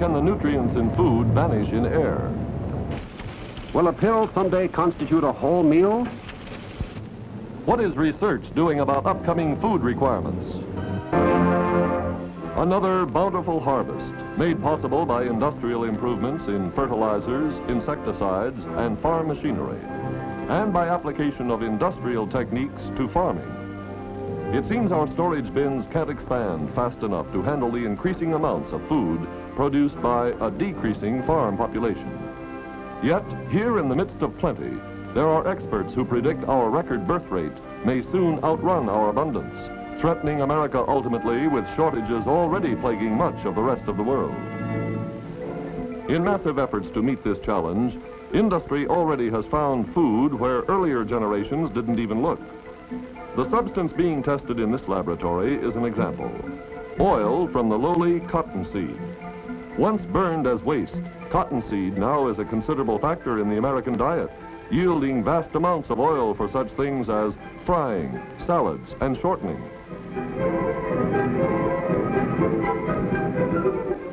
can the nutrients in food vanish in air? Will a pill someday constitute a whole meal? What is research doing about upcoming food requirements? Another bountiful harvest made possible by industrial improvements in fertilizers, insecticides, and farm machinery, and by application of industrial techniques to farming. It seems our storage bins can't expand fast enough to handle the increasing amounts of food produced by a decreasing farm population. Yet, here in the midst of plenty, there are experts who predict our record birth rate may soon outrun our abundance, threatening America ultimately with shortages already plaguing much of the rest of the world. In massive efforts to meet this challenge, industry already has found food where earlier generations didn't even look. The substance being tested in this laboratory is an example. Oil from the lowly cottonseed. Once burned as waste, cottonseed now is a considerable factor in the American diet, yielding vast amounts of oil for such things as frying, salads, and shortening.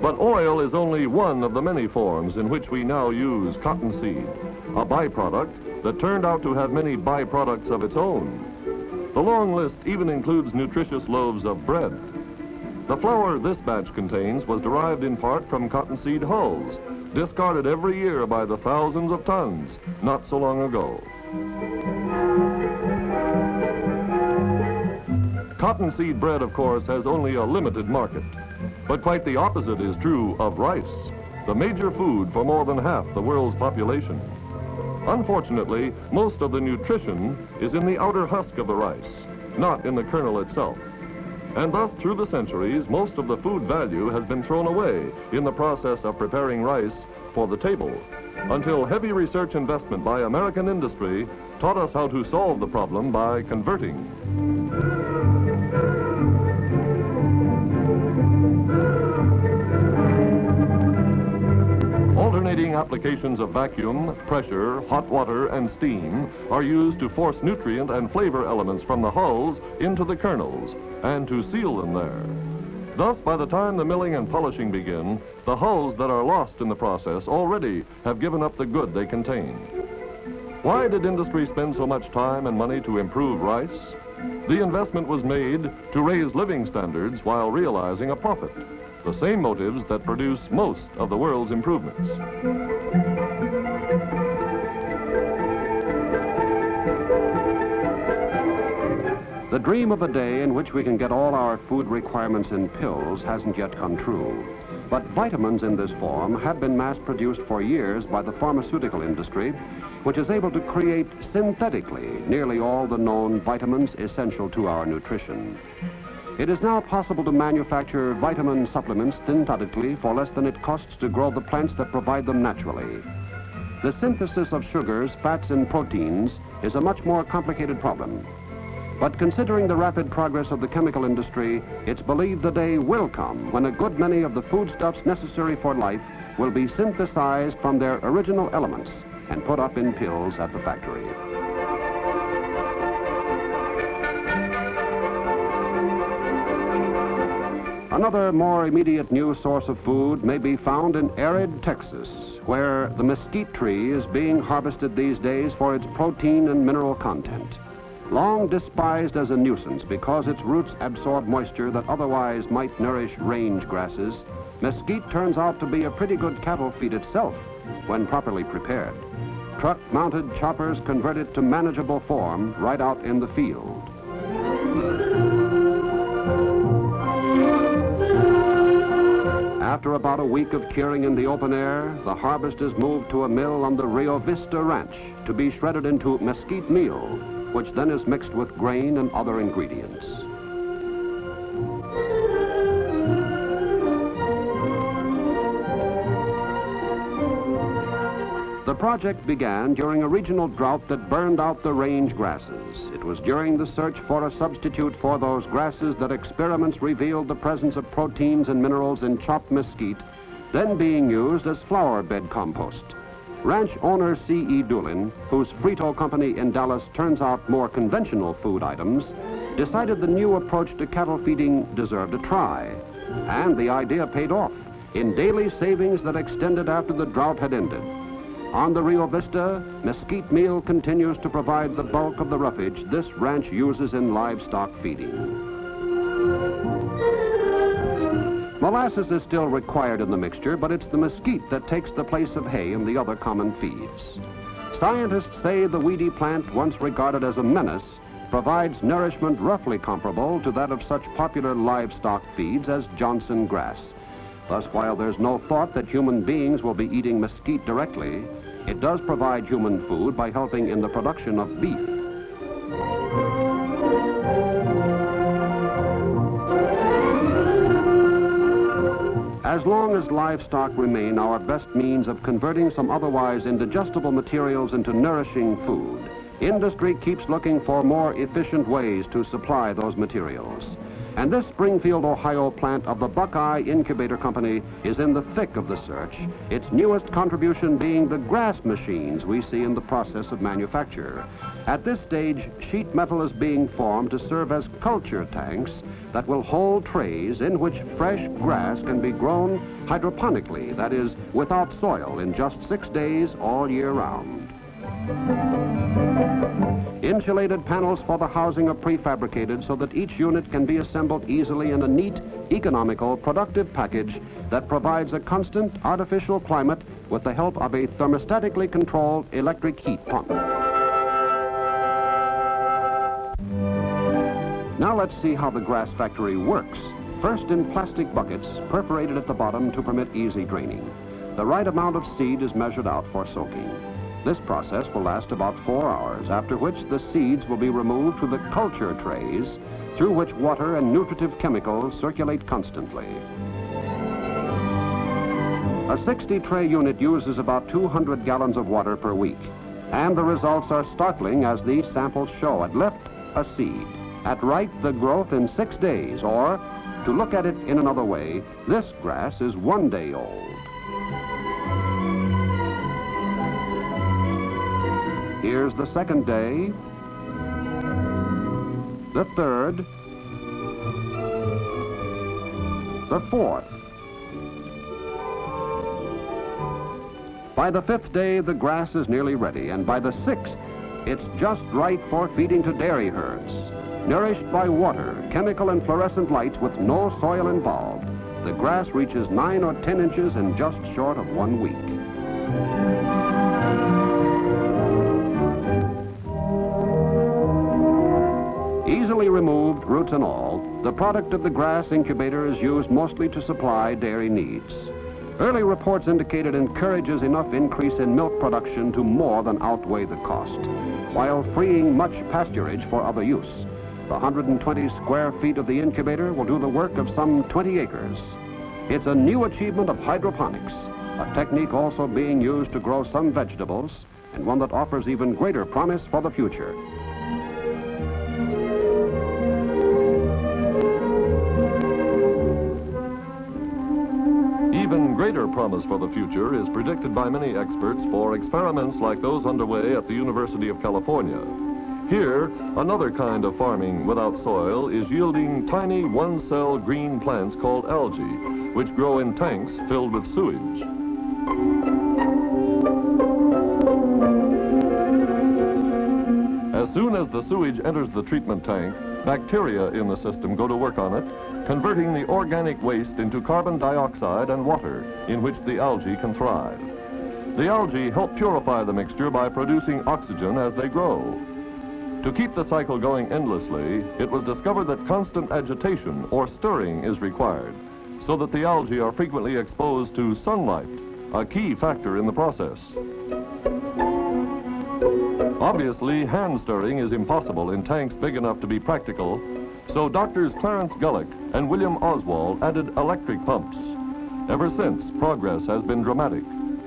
But oil is only one of the many forms in which we now use cottonseed, a byproduct that turned out to have many byproducts of its own. The long list even includes nutritious loaves of bread. The flour this batch contains was derived in part from cottonseed hulls, discarded every year by the thousands of tons not so long ago. Cottonseed bread, of course, has only a limited market, but quite the opposite is true of rice, the major food for more than half the world's population. Unfortunately, most of the nutrition is in the outer husk of the rice, not in the kernel itself. And thus, through the centuries, most of the food value has been thrown away in the process of preparing rice for the table, until heavy research investment by American industry taught us how to solve the problem by converting. Alternating applications of vacuum, pressure, hot water, and steam are used to force nutrient and flavor elements from the hulls into the kernels and to seal them there. Thus, by the time the milling and polishing begin, the hulls that are lost in the process already have given up the good they contained. Why did industry spend so much time and money to improve rice? The investment was made to raise living standards while realizing a profit, the same motives that produce most of the world's improvements. The dream of a day in which we can get all our food requirements in pills hasn't yet come true. But vitamins in this form have been mass-produced for years by the pharmaceutical industry, which is able to create synthetically nearly all the known vitamins essential to our nutrition. It is now possible to manufacture vitamin supplements synthetically for less than it costs to grow the plants that provide them naturally. The synthesis of sugars, fats, and proteins is a much more complicated problem. But considering the rapid progress of the chemical industry, it's believed the day will come when a good many of the foodstuffs necessary for life will be synthesized from their original elements and put up in pills at the factory. Another more immediate new source of food may be found in arid Texas, where the mesquite tree is being harvested these days for its protein and mineral content. Long despised as a nuisance because its roots absorb moisture that otherwise might nourish range grasses, mesquite turns out to be a pretty good cattle feed itself when properly prepared. Truck-mounted choppers convert it to manageable form right out in the field. After about a week of curing in the open air, the harvest is moved to a mill on the Rio Vista Ranch to be shredded into mesquite meal, which then is mixed with grain and other ingredients. The project began during a regional drought that burned out the range grasses. It was during the search for a substitute for those grasses that experiments revealed the presence of proteins and minerals in chopped mesquite, then being used as flower bed compost. Ranch owner C.E. Doolin, whose Frito company in Dallas turns out more conventional food items, decided the new approach to cattle feeding deserved a try. And the idea paid off. in daily savings that extended after the drought had ended. On the Rio Vista, mesquite meal continues to provide the bulk of the roughage this ranch uses in livestock feeding. Molasses is still required in the mixture, but it's the mesquite that takes the place of hay and the other common feeds. Scientists say the weedy plant, once regarded as a menace, provides nourishment roughly comparable to that of such popular livestock feeds as Johnson grass. Thus, while there's no thought that human beings will be eating mesquite directly, it does provide human food by helping in the production of beef. As long as livestock remain our best means of converting some otherwise indigestible materials into nourishing food, industry keeps looking for more efficient ways to supply those materials. And this Springfield, Ohio plant of the Buckeye Incubator Company is in the thick of the search, its newest contribution being the grass machines we see in the process of manufacture. At this stage, sheet metal is being formed to serve as culture tanks that will hold trays in which fresh grass can be grown hydroponically, that is, without soil, in just 6 days all year round. Insulated panels for the housing are prefabricated so that each unit can be assembled easily in a neat, economical, productive package that provides a constant artificial climate with the help of a thermostatically controlled electric heat pump. Now let's see how the grass factory works. First in plastic buckets, perforated at the bottom to permit easy draining. The right amount of seed is measured out for soaking. This process will last about 4 hours, after which the seeds will be removed to the culture trays, through which water and nutritive chemicals circulate constantly. A 60-tray unit uses about 200 gallons of water per week, and the results are startling as these samples show. At left, a seed. At right, the growth in 6 days, or, to look at it in another way, this grass is 1 day old. Here's the second day, the third, the fourth. By the 5th day, the grass is nearly ready, and by the 6th, it's just right for feeding to dairy herds. Nourished by water, chemical and fluorescent lights with no soil involved, the grass reaches 9 or 10 inches in just short of 1 week. Easily removed, roots and all, the product of the grass incubator is used mostly to supply dairy needs. Early reports indicate it encourages enough increase in milk production to more than outweigh the cost, while freeing much pasturage for other use. The 120 square feet of the incubator will do the work of some 20 acres. It's a new achievement of hydroponics, a technique also being used to grow some vegetables, and one that offers even greater promise for the future. Even greater promise for the future is predicted by many experts for experiments like those underway at the University of California. Here, another kind of farming without soil is yielding tiny one-cell green plants called algae, which grow in tanks filled with sewage. As soon as the sewage enters the treatment tank, bacteria in the system go to work on it, converting the organic waste into carbon dioxide and water, in which the algae can thrive. The algae help purify the mixture by producing oxygen as they grow. To keep the cycle going endlessly, it was discovered that constant agitation or stirring is required, so that the algae are frequently exposed to sunlight, a key factor in the process. Obviously, hand stirring is impossible in tanks big enough to be practical, so Doctors Clarence Gulick and William Oswald added electric pumps. Ever since, progress has been dramatic,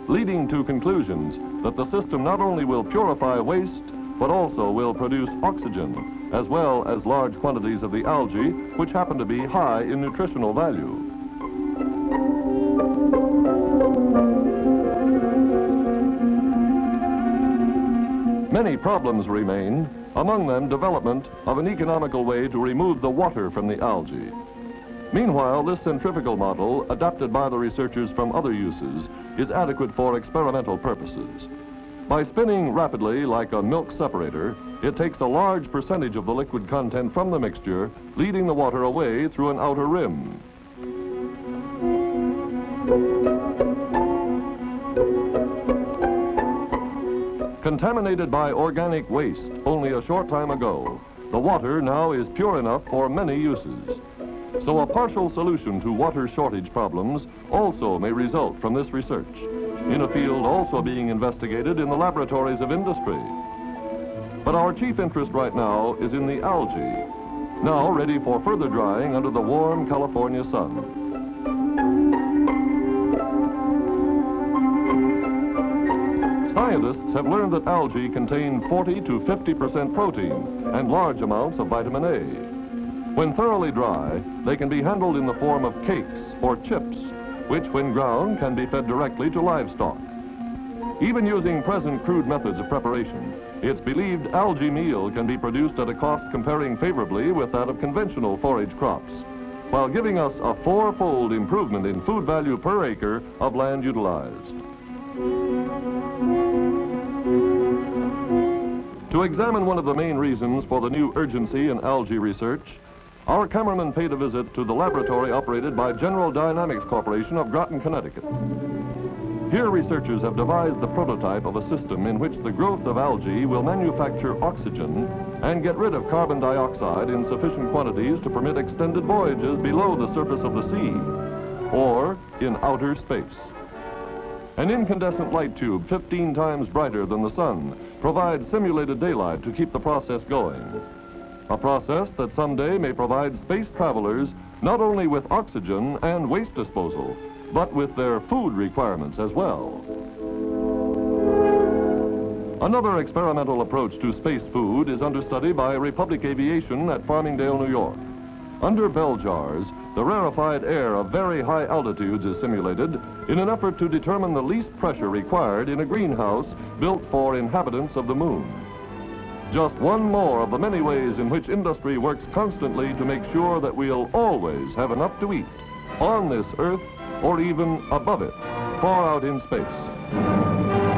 leading to conclusions that the system not only will purify waste, but also will produce oxygen, as well as large quantities of the algae, which happen to be high in nutritional value. Many problems remain, among them development of an economical way to remove the water from the algae. Meanwhile, this centrifugal model, adapted by the researchers from other uses, is adequate for experimental purposes. By spinning rapidly like a milk separator, it takes a large percentage of the liquid content from the mixture, leading the water away through an outer rim. Contaminated by organic waste only a short time ago, the water now is pure enough for many uses. So a partial solution to water shortage problems also may result from this research, in a field also being investigated in the laboratories of industry. But our chief interest right now is in the algae, now ready for further drying under the warm California sun. Scientists have learned that algae contain 40 to 50% protein and large amounts of vitamin A. When thoroughly dry, they can be handled in the form of cakes or chips, which when ground can be fed directly to livestock. Even using present crude methods of preparation, it's believed algae meal can be produced at a cost comparing favorably with that of conventional forage crops, while giving us a four-fold improvement in food value per acre of land utilized. To examine one of the main reasons for the new urgency in algae research, our cameraman paid a visit to the laboratory operated by General Dynamics Corporation of Groton, Connecticut. Here, researchers have devised the prototype of a system in which the growth of algae will manufacture oxygen and get rid of carbon dioxide in sufficient quantities to permit extended voyages below the surface of the sea or in outer space. An incandescent light tube 15 times brighter than the sun provides simulated daylight to keep the process going. A process that someday may provide space travelers not only with oxygen and waste disposal, but with their food requirements as well. Another experimental approach to space food is under study by Republic Aviation at Farmingdale, New York. Under bell jars, the rarefied air of very high altitudes is simulated in an effort to determine the least pressure required in a greenhouse built for inhabitants of the moon. Just one more of the many ways in which industry works constantly to make sure that we'll always have enough to eat on this Earth or even above it, far out in space.